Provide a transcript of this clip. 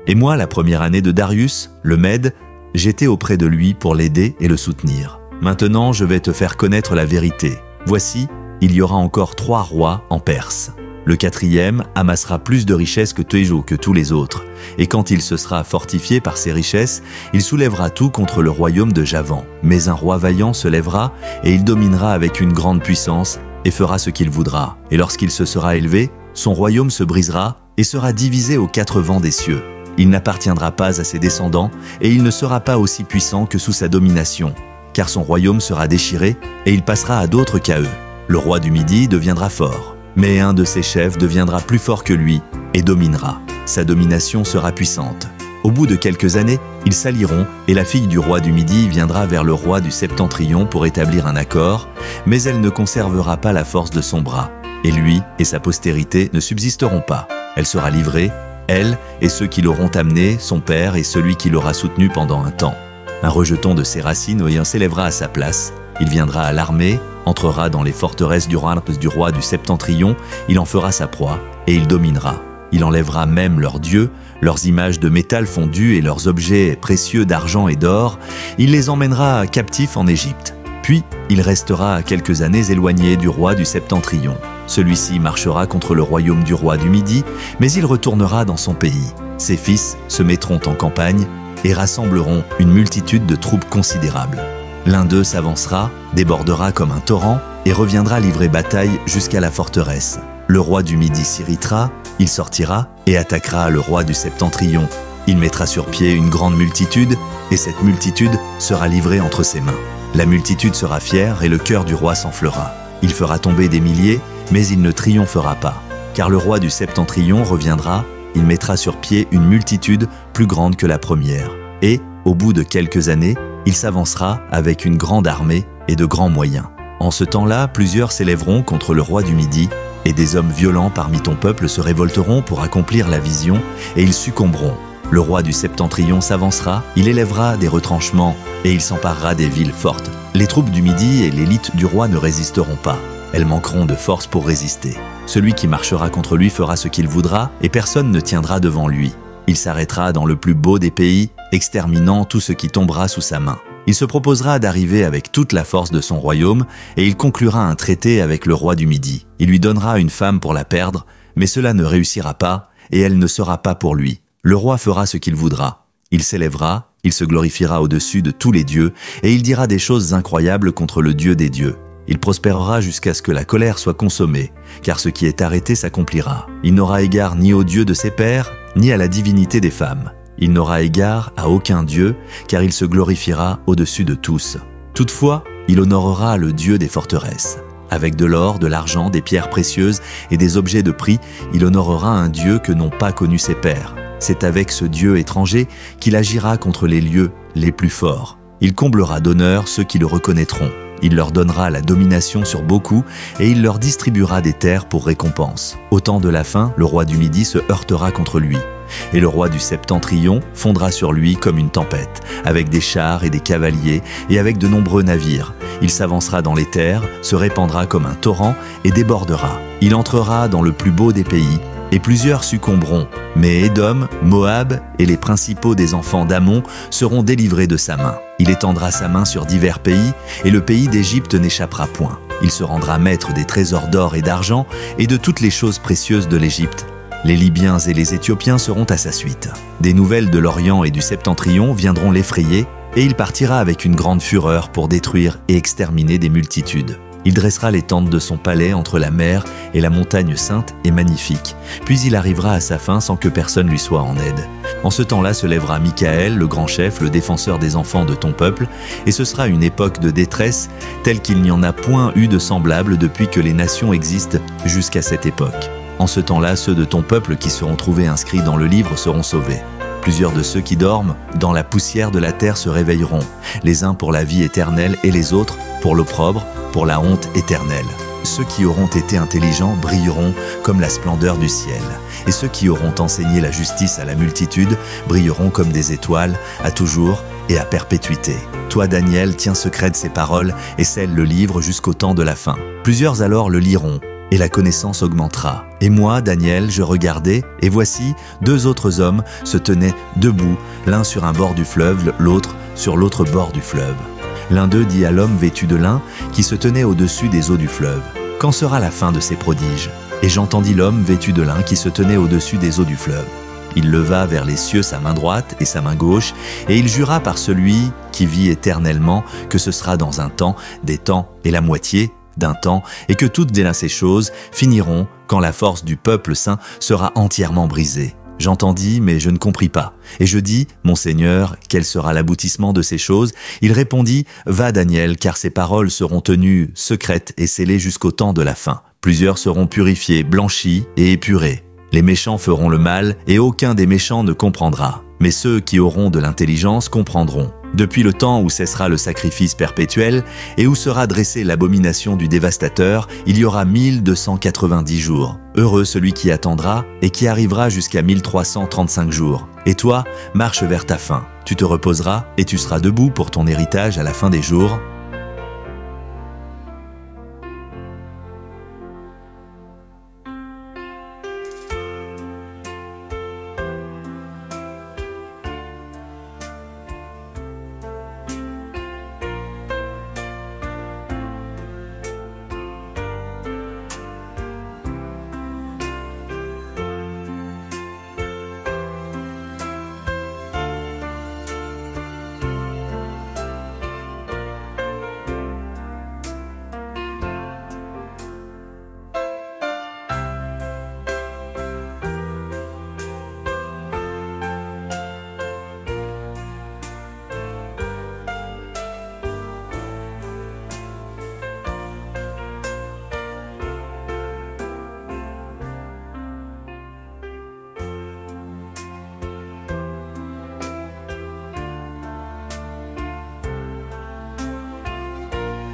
Et moi, la première année de Darius, le Mède, j'étais auprès de lui pour l'aider et le soutenir. Maintenant, je vais te faire connaître la vérité. Voici, il y aura encore 3 rois en Perse. Le 4e amassera plus de richesses que tous les autres. Et quand il se sera fortifié par ses richesses, il soulèvera tout contre le royaume de Javan. Mais un roi vaillant se lèvera et il dominera avec une grande puissance et fera ce qu'il voudra. Et lorsqu'il se sera élevé, son royaume se brisera et sera divisé aux 4 vents des cieux. Il n'appartiendra pas à ses descendants et il ne sera pas aussi puissant que sous sa domination, car son royaume sera déchiré et il passera à d'autres qu'à eux. Le roi du Midi deviendra fort, mais un de ses chefs deviendra plus fort que lui et dominera. Sa domination sera puissante. Au bout de quelques années, ils s'allieront et la fille du roi du Midi viendra vers le roi du Septentrion pour établir un accord, mais elle ne conservera pas la force de son bras, et lui et sa postérité ne subsisteront pas. Elle sera livrée, elle et ceux qui l'auront amenée, son père et celui qui l'aura soutenu pendant un temps. Un rejeton de ses racines s'élèvera à sa place. Il viendra à l'armée, entrera dans les forteresses du roi du Septentrion, il en fera sa proie et il dominera. Il enlèvera même leurs dieux, leurs images de métal fondu et leurs objets précieux d'argent et d'or. Il les emmènera captifs en Égypte. Puis, il restera quelques années éloigné du roi du Septentrion. Celui-ci marchera contre le royaume du roi du Midi, mais il retournera dans son pays. Ses fils se mettront en campagne et rassembleront une multitude de troupes considérables. L'un d'eux s'avancera, débordera comme un torrent et reviendra livrer bataille jusqu'à la forteresse. Le roi du Midi s'irritera, il sortira et attaquera le roi du Septentrion. Il mettra sur pied une grande multitude et cette multitude sera livrée entre ses mains. La multitude sera fière et le cœur du roi s'enflera. Il fera tomber des milliers, mais il ne triomphera pas. Car le roi du Septentrion reviendra, il mettra sur pied une multitude plus grande que la première. Et, au bout de quelques années, il s'avancera avec une grande armée et de grands moyens. En ce temps-là, plusieurs s'élèveront contre le roi du Midi, et des hommes violents parmi ton peuple se révolteront pour accomplir la vision, et ils succomberont. Le roi du Septentrion s'avancera, il élèvera des retranchements, et il s'emparera des villes fortes. Les troupes du Midi et l'élite du roi ne résisteront pas. Elles manqueront de force pour résister. Celui qui marchera contre lui fera ce qu'il voudra, et personne ne tiendra devant lui. Il s'arrêtera dans le plus beau des pays, exterminant tout ce qui tombera sous sa main. Il se proposera d'arriver avec toute la force de son royaume, et il conclura un traité avec le roi du Midi. Il lui donnera une femme pour la perdre, mais cela ne réussira pas, et elle ne sera pas pour lui. Le roi fera ce qu'il voudra. Il s'élèvera, il se glorifiera au-dessus de tous les dieux, et il dira des choses incroyables contre le Dieu des dieux. Il prospérera jusqu'à ce que la colère soit consommée, car ce qui est arrêté s'accomplira. Il n'aura égard ni au Dieu de ses pères, ni à la divinité des femmes. Il n'aura égard à aucun Dieu, car il se glorifiera au-dessus de tous. Toutefois, il honorera le Dieu des forteresses. Avec de l'or, de l'argent, des pierres précieuses et des objets de prix, il honorera un Dieu que n'ont pas connu ses pères. C'est avec ce Dieu étranger qu'il agira contre les lieux les plus forts. Il comblera d'honneur ceux qui le reconnaîtront. Il leur donnera la domination sur beaucoup et il leur distribuera des terres pour récompense. Au temps de la fin, le roi du Midi se heurtera contre lui. Et le roi du Septentrion fondra sur lui comme une tempête, avec des chars et des cavaliers et avec de nombreux navires. Il s'avancera dans les terres, se répandra comme un torrent et débordera. Il entrera dans le plus beau des pays, et plusieurs succomberont. Mais Édom, Moab et les principaux des enfants d'Ammon seront délivrés de sa main. Il étendra sa main sur divers pays, et le pays d'Égypte n'échappera point. Il se rendra maître des trésors d'or et d'argent et de toutes les choses précieuses de l'Égypte. Les Libyens et les Éthiopiens seront à sa suite. Des nouvelles de l'Orient et du Septentrion viendront l'effrayer, et il partira avec une grande fureur pour détruire et exterminer des multitudes. Il dressera les tentes de son palais entre la mer et la montagne sainte et magnifique. Puis il arrivera à sa fin sans que personne lui soit en aide. En ce temps-là se lèvera Michaël, le grand chef, le défenseur des enfants de ton peuple, et ce sera une époque de détresse telle qu'il n'y en a point eu de semblable depuis que les nations existent jusqu'à cette époque. En ce temps-là, ceux de ton peuple qui seront trouvés inscrits dans le livre seront sauvés. Plusieurs de ceux qui dorment dans la poussière de la terre se réveilleront, les uns pour la vie éternelle et les autres pour l'opprobre, pour la honte éternelle. Ceux qui auront été intelligents brilleront comme la splendeur du ciel, et ceux qui auront enseigné la justice à la multitude brilleront comme des étoiles, à toujours et à perpétuité. Toi, Daniel, tiens secret de ces paroles et scelle le livre jusqu'au temps de la fin. Plusieurs alors le liront, et la connaissance augmentera. Et moi, Daniel, je regardais, et voici, 2 autres hommes se tenaient debout, l'un sur un bord du fleuve, l'autre sur l'autre bord du fleuve. L'un d'eux dit à l'homme vêtu de lin qui se tenait au-dessus des eaux du fleuve: « Quand sera la fin de ces prodiges ?» Et j'entendis l'homme vêtu de lin qui se tenait au-dessus des eaux du fleuve. Il leva vers les cieux sa main droite et sa main gauche, et il jura par celui qui vit éternellement que ce sera dans un temps, des temps et la moitié d'un temps, et que toutes ces choses finiront quand la force du peuple saint sera entièrement brisée. J'entendis, mais je ne compris pas. Et je dis: « Mon Seigneur, quel sera l'aboutissement de ces choses ?» Il répondit: « Va, Daniel, car ces paroles seront tenues secrètes et scellées jusqu'au temps de la fin. Plusieurs seront purifiés, blanchis et épurés. Les méchants feront le mal, et aucun des méchants ne comprendra. Mais ceux qui auront de l'intelligence comprendront. Depuis le temps où cessera le sacrifice perpétuel et où sera dressée l'abomination du dévastateur, il y aura 1290 jours. Heureux celui qui attendra et qui arrivera jusqu'à 1335 jours. Et toi, marche vers ta fin. Tu te reposeras et tu seras debout pour ton héritage à la fin des jours.